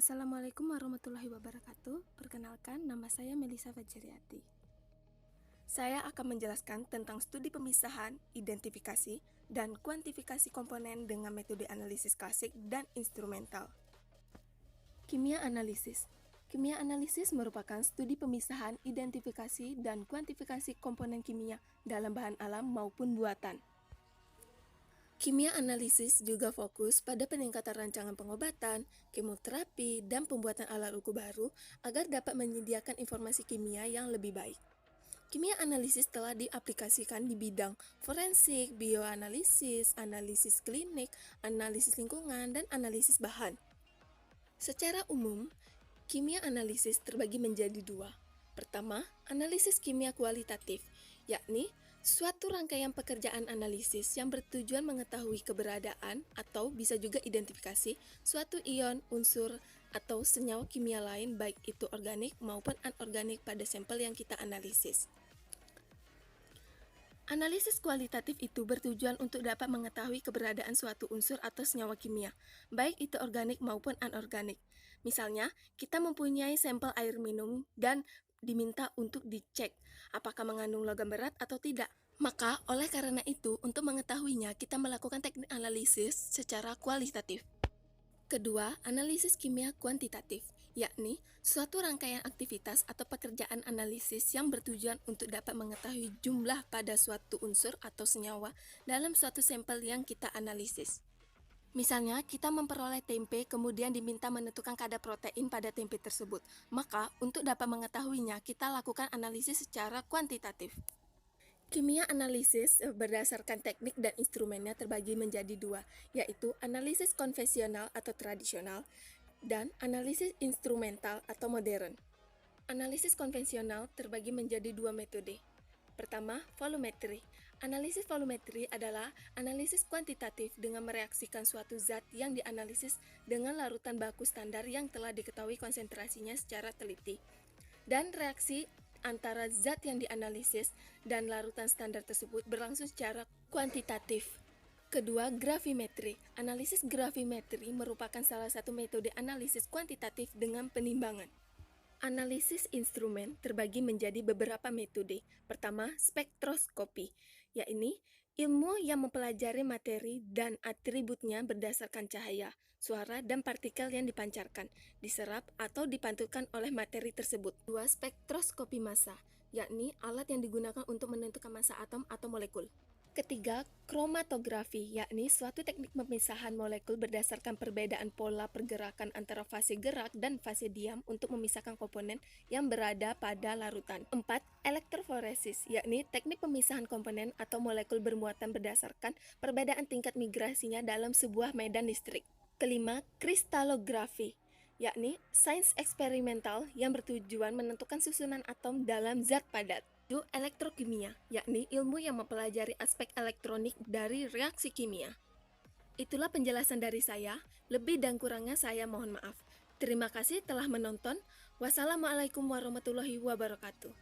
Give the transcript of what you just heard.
Assalamualaikum warahmatullahi wabarakatuh. Perkenalkan, nama saya Melisa Fajriati. Saya akan menjelaskan tentang studi pemisahan, identifikasi, dan kuantifikasi komponen dengan metode analisis klasik dan instrumental. Kimia analisis. Kimia analisis merupakan studi pemisahan, identifikasi, dan kuantifikasi komponen kimia dalam bahan alam maupun buatan. Kimia analisis juga fokus pada peningkatan rancangan pengobatan, kemoterapi, dan pembuatan alat ukur baru agar dapat menyediakan informasi kimia yang lebih baik. Kimia analisis telah diaplikasikan di bidang forensik, bioanalisis, analisis klinik, analisis lingkungan, dan analisis bahan. Secara umum, kimia analisis terbagi menjadi dua. Pertama, analisis kimia kualitatif, yakni suatu rangkaian pekerjaan analisis yang bertujuan mengetahui keberadaan atau bisa juga identifikasi suatu ion, unsur, atau senyawa kimia lain baik itu organik maupun anorganik pada sampel yang kita analisis. Analisis kualitatif itu bertujuan untuk dapat mengetahui keberadaan suatu unsur atau senyawa kimia, baik itu organik maupun anorganik. Misalnya, kita mempunyai sampel air minum dan diminta untuk dicek apakah mengandung logam berat atau tidak. Maka, oleh karena itu, untuk mengetahuinya, kita melakukan teknik analisis secara kualitatif. Kedua, analisis kimia kuantitatif, yakni suatu rangkaian aktivitas atau pekerjaan analisis yang bertujuan untuk dapat mengetahui jumlah pada suatu unsur atau senyawa dalam suatu sampel yang kita analisis. Misalnya, kita memperoleh tempe kemudian diminta menentukan kadar protein pada tempe tersebut. Maka, untuk dapat mengetahuinya, kita lakukan analisis secara kuantitatif. Kimia analisis berdasarkan teknik dan instrumennya terbagi menjadi dua, yaitu analisis konvensional atau tradisional dan analisis instrumental atau modern. Analisis konvensional terbagi menjadi dua metode. Pertama, volumetri. Analisis volumetri adalah analisis kuantitatif dengan mereaksikan suatu zat yang dianalisis dengan larutan baku standar yang telah diketahui konsentrasinya secara teliti. Dan reaksi antara zat yang dianalisis dan larutan standar tersebut berlangsung secara kuantitatif. Kedua, gravimetri. Analisis gravimetri merupakan salah satu metode analisis kuantitatif dengan penimbangan. Analisis instrumen terbagi menjadi beberapa metode. Pertama, spektroskopi, yakni ilmu yang mempelajari materi dan atributnya berdasarkan cahaya, suara, dan partikel yang dipancarkan, diserap, atau dipantulkan oleh materi tersebut. Dua, spektroskopi massa, yakni alat yang digunakan untuk menentukan massa atom atau molekul. Ketiga, kromatografi, yakni suatu teknik pemisahan molekul berdasarkan perbedaan pola pergerakan antara fase gerak dan fase diam untuk memisahkan komponen yang berada pada larutan. 4. Elektroforesis, yakni teknik pemisahan komponen atau molekul bermuatan berdasarkan perbedaan tingkat migrasinya dalam sebuah medan listrik. Kelima, kristalografi, yakni sains eksperimental yang bertujuan menentukan susunan atom dalam zat padat. Elektrokimia, yakni ilmu yang mempelajari aspek elektronik dari reaksi kimia. Itulah penjelasan dari saya, lebih dan kurangnya saya mohon maaf. Terima kasih telah menonton. Wassalamualaikum warahmatullahi wabarakatuh.